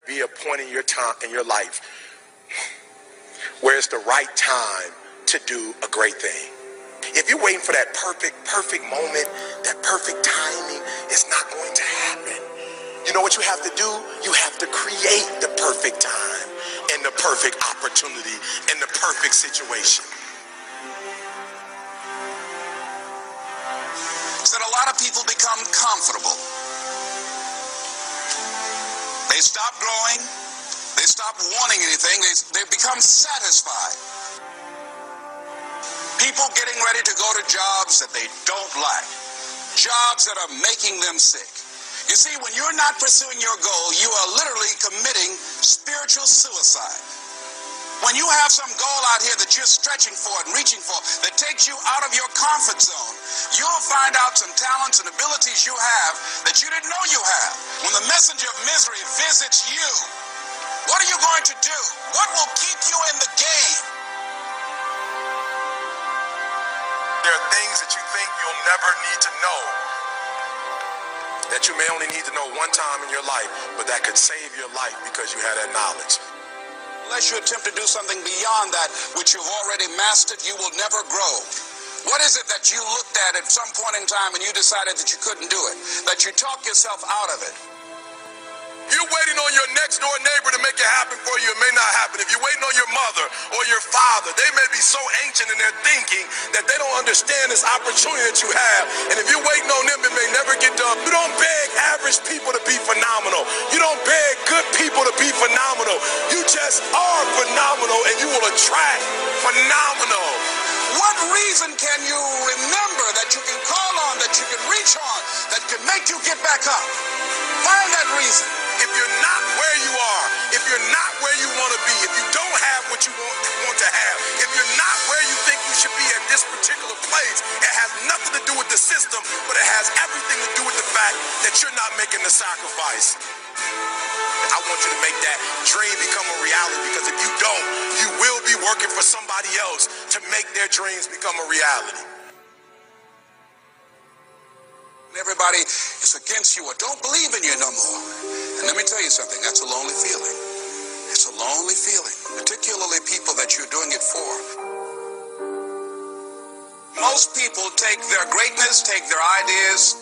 Be a point in your time in your life where it's the right time to do a great thing. If you're waiting for that perfect moment, that perfect timing, it's not going to happen. You know what you have to do? You have to create the perfect time and the perfect opportunity and the perfect situation. That a lot of people become comfortable. They stop growing. They stop wanting anything. They become satisfied. People getting ready to go to jobs that they don't like. Jobs that are making them sick. You see, when you're not pursuing your goal, you are literally committing spiritual suicide. When you have some goal out here that you're stretching for and reaching for that takes you out of your comfort zone, you'll find out some talents and abilities you have that you didn't know you have. When the messenger of misery visits you, what are you going to do? What will keep you in the game? There are things that you think you'll never need to know, that you may only need to know one time in your life, but that could save your life because you had that knowledge. Unless you attempt to do something beyond that which you've already mastered, you will never grow. What is it that you looked at some point in time and you decided that you couldn't do it, that you talked yourself out of it? You're waiting on your next door neighbor to make it happen for you. It may not happen. If you're waiting on your mother or your father, they may be so ancient in their thinking that they don't understand this opportunity that you have. And if you're waiting on them, it may never get done. You don't beg average people to be phenomenal. You don't beg good people to be phenomenal. You just are phenomenal, and you will attract phenomenal. What reason can you remember that you can call on, that you can reach on, that can make you get back up? Find that reason. If you're not where you are, if you're not where you want to be, if you don't have what you want to have, if you're not where you think you should be at this particular place, it has nothing to do with the system, but it has everything to do with the fact that you're not making the sacrifice. I want you to make that dream become a reality, because if you don't, you will be working for somebody else to make their dreams become a reality. Everybody is against you or don't believe in you no more. And let me tell you something, that's a lonely feeling. It's a lonely feeling, particularly people that you're doing it for. Most people take their greatness, take their ideas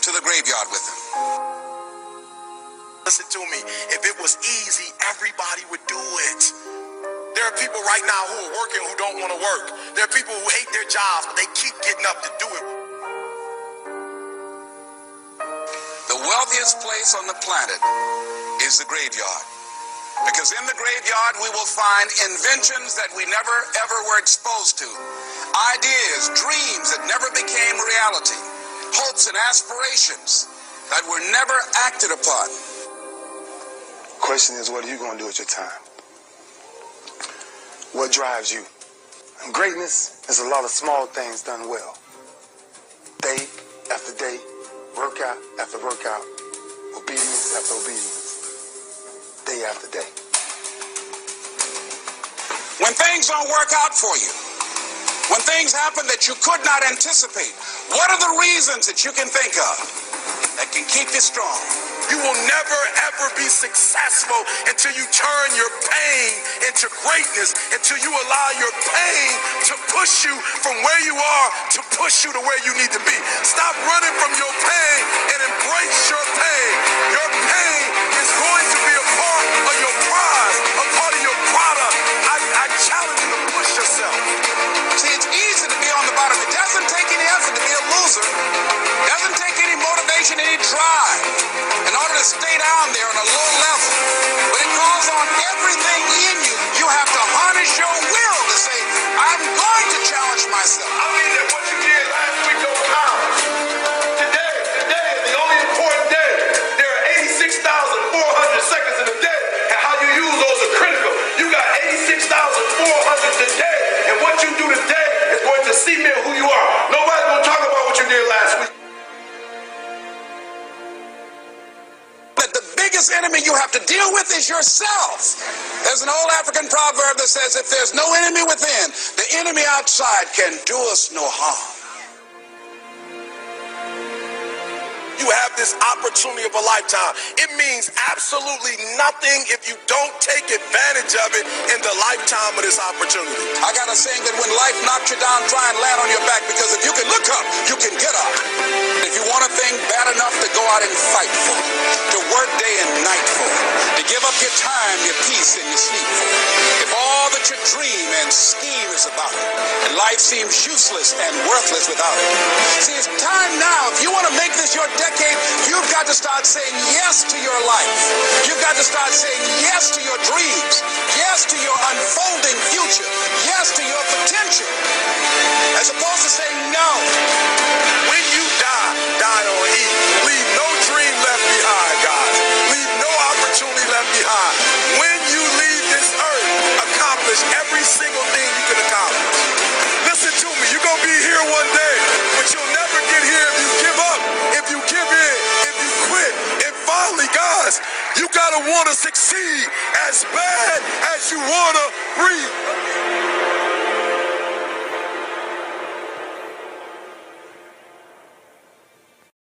to the graveyard with them. Listen to me, if it was easy, everybody would do it. There are people right now who are working who don't want to work. There are people who hate their jobs, but they keep getting up to do it. The wealthiest place on the planet is the graveyard. Because in the graveyard we will find inventions that we never ever were exposed to. Ideas, dreams that never became reality. Hopes and aspirations that were never acted upon. Question is, what are you going to do with your time? What drives you? And greatness is a lot of small things done well. Day after day, workout after workout, obedience after obedience, day after day. When things don't work out for you, when things happen that you could not anticipate, what are the reasons that you can think of that can keep you strong? You will never ever be successful until you turn your pain into greatness, until you allow your pain to push you from where you are to push you to where you need to be. Stop running from your pain and embrace your pain. Your pain is going to be a part of your prize, a part of your product. I challenge you to push yourself. See, it's easy to be on the bottom. It doesn't take any effort to be a loser. It doesn't take any motivation, any drive in order to stay down there on a low level. But it calls on everything in you. You have to harness your will to say, I'm going to challenge myself. I mean that what you did last week don't count. Today is the only important day. There are 86,400 seconds in a day, and how you use those are critical. You got 86,400 today, and what you do today is going to cement who you are. Nobody's going to talk about what you did last week. Enemy you have to deal with is yourself. There's an old African proverb that says, if there's no enemy within, the enemy outside can do us no harm. you have this opportunity of a lifetime. It means absolutely nothing if you don't take advantage of it in the lifetime of this opportunity. I got a saying that when life knocks you down, try and land on your back, because if you can look up, you can get up. If you want a thing bad enough to go out and fight for, to work day and night for, to give up your time, your peace, and your sleep for, if all that you dream and scheme is about it, and life seems useless and worthless without it. See, it's time now. If you want to make this your decade, you've got to start saying yes to your life. You've got to start saying yes to your dreams, yes to your unfolding future, yes to your potential, as opposed to saying no. When you die, die on E. Leave no dream left behind, guys. Leave no opportunity left behind. When you leave this earth, accomplish every single thing you can accomplish. Listen to me, you're going to be here one day, but you'll never get here if you give up, if you give in, if you quit. And finally, guys, you got to want to succeed as bad as you want to breathe.